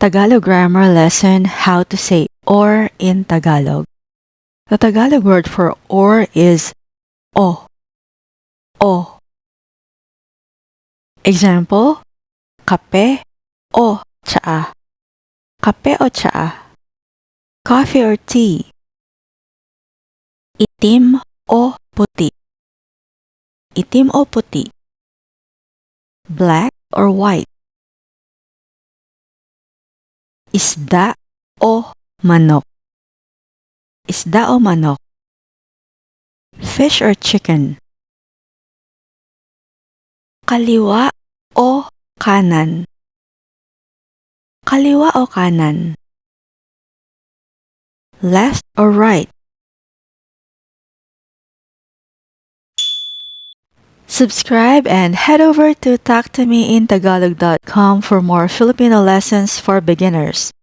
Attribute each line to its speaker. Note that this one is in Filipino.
Speaker 1: Tagalog grammar lesson, how to say or in Tagalog. The Tagalog word for or is o. O. Example, kape o tsaa. Kape o tsaa. Coffee or tea. Itim o puti. Itim o puti. Black or white. Isda o manok. Isda o manok. Fish or chicken. Kaliwa o kanan. Kaliwa o kanan. Left or right. Subscribe and head over to talktomeintagalog.com for more Filipino lessons for beginners.